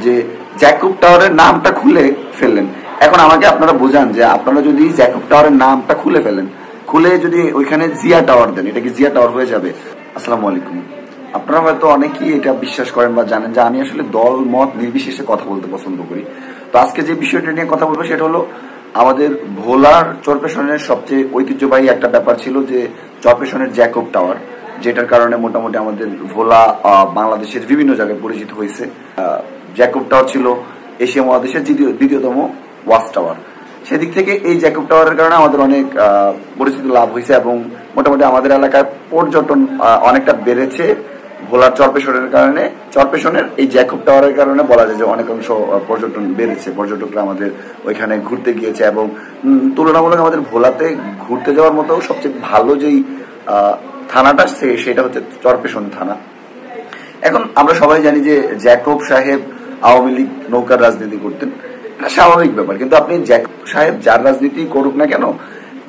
যে জ্যাকব টাওয়ারের নামটা খুলে ফেললেন। এখন আমাকে আপনারা বোঝান যে আপনারা যদি জ্যাকব টাওয়ারের নামটা খুলে ফেলেন, খুলে যদি ওইখানে জিয়া টাওয়ার দেন, এটা কি জিয়া টাওয়ার হয়ে যাবে? আসসালামু আলাইকুম। আপনারা হয়তো অনেকেই এটা বিশ্বাস করেন বা জানেন যে আমি আসলে দল মত নির্বিশেষে কথা বলতে পছন্দ করি। তো আজকে যে বিষয়টা নিয়ে কথা বলবো সেটা হলো আমাদের ভোলার চরপেশনের সবচেয়ে ঐতিহ্যবাহী একটা ব্যাপার ছিল যে চরপেশনের জ্যাকব টাওয়ার, যেটার কারণে মোটামুটি আমাদের ভোলা বাংলাদেশের বিভিন্ন জায়গায় পরিচিত হয়েছে। জ্যাকব টাওয়ার ছিল এশিয়া মহাদেশের দ্বিতীয়তম ওয়াচ টাওয়ার। সেদিক থেকে এই জ্যাকব টাওয়ারের কারণে আমাদের অনেক পরিচিতি লাভ হয়েছে এবং মোটামুটি আমাদের এলাকায় পর্যটন অনেকটা বেড়েছে ভোলার চরপেশনের কারণে। চরপেশনের এই জ্যাকব টাওয়ারের কারণে বলা যায় যে অনেকাংশ পর্যটন বেড়েছে, পর্যটকরা আমাদের ওইখানে ঘুরতে গিয়েছে এবং তুলনামূলক আমাদের ভোলাতে ঘুরতে যাওয়ার মতো সবচেয়ে ভালো যেই থানাটা সেটা হচ্ছে চরপেশন থানা। এখন আমরা সবাই জানি যে জ্যাকব সাহেব আওয়ামী লীগ নৌকার রাজনীতি করতেন, এটা স্বাভাবিক ব্যাপার। কিন্তু আপনি জ্যাকব সাহেব যার রাজনীতি করুক না কেন,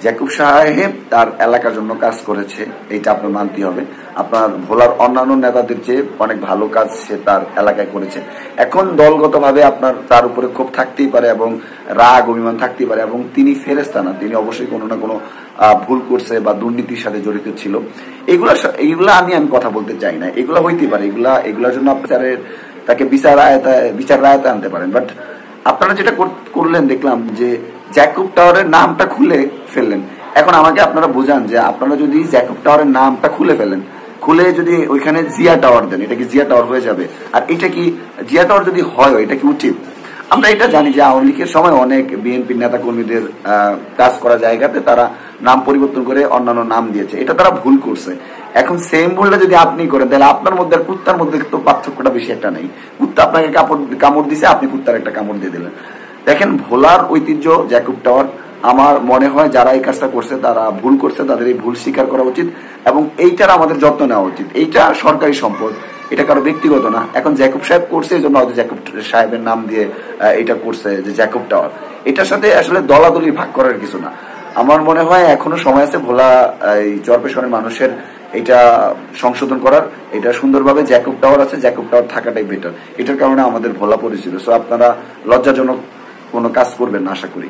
জ্যাকব সাহেব তার এলাকার জন্য কাজ করেছে, এইটা আপনার মানতে হবে। আপনার ভোলার অন্যান্য নেতাদের চেয়ে অনেক ভালো কাজ সে তার এলাকায় করেছে। এখন দলগতভাবে আপনার তার উপরে ক্ষোভ থাকতেই পারে এবং রাগ অভিমান থাকতেই পারে এবং তিনি ফেরেশতা না, তিনি অবশ্যই কোনো না কোনো ভুল করছে বা দুর্নীতির সাথে জড়িত ছিল। এগুলা আমি কথা বলতে চাই না, এগুলা হইতেই পারে, এগুলার জন্য আপনার তাকে বিচার রায়তে আনতে পারেন। বাট আপনারা যেটা করলেন দেখলাম যে জ্যাকব টাওয়ারের নামটা খুলে ফেললেন। এখন আমাকে আপনারা বোঝান যে আপনারা যদি জ্যাকব টাওয়ারের নামটা খুলে ফেলেন, খুলে যদি ওইখানে জিয়া টাওয়ার দেন, এটা কি জিয়া টাওয়ার হয়ে যাবে? আর এটা কি জিয়া টাওয়ার যদি হয়, এটা কি উচিত? আমরা এটা জানি যে আওয়ামী লীগের সময় অনেক বিএনপির নেতা কর্মীদের কাজ করা জায়গাতে তারা নাম পরিবর্তন করে অন্যান্য নাম দিয়েছে, এটা তারা ভুল করছে। এখন সেম ভুলটা যদি আপনি করেন তাহলে আপনার মধ্যে আর কুত্তার মধ্যে তো পার্থক্যটা বেশি একটা নেই। কুত্তা আপনাকে কামড় দিছে, আপনি কুত্তার একটা কামড় দিয়ে দিলেন। দেখেন, ভোলার ঐতিহ্য জ্যাকব টাওয়ার, আমার মনে হয় যারা এই কাজটা করছে তারা ভুল করছে, তাদের এই ভুল স্বীকার করা উচিত এবং এইটার আমাদের যত্ন নেওয়া উচিত। এইটা সরকারি সম্পদ, এটা কারো ব্যক্তিগত না। এখন জ্যাকব সাহেব করছে এই জন্য হয়তো জ্যাকব সাহেবের নাম দিয়ে এটা করছে যে জ্যাকব টাওয়ার। এটার সাথে আসলে দলাদলি ভাগ করার কিছু না। আমার মনে হয় এখনো সময় আছে ভোলা এই চরপেশনের মানুষের এটা সংশোধন করার। এটা সুন্দরভাবে জ্যাকব টাওয়ার আছে, জ্যাকব টাওয়ার থাকাটাই বেটার। এটার কারণে আমাদের ভোলা পরিচিত। সো আপনারা লজ্জাজনক কোনো কাজ করবেন না আশা করি।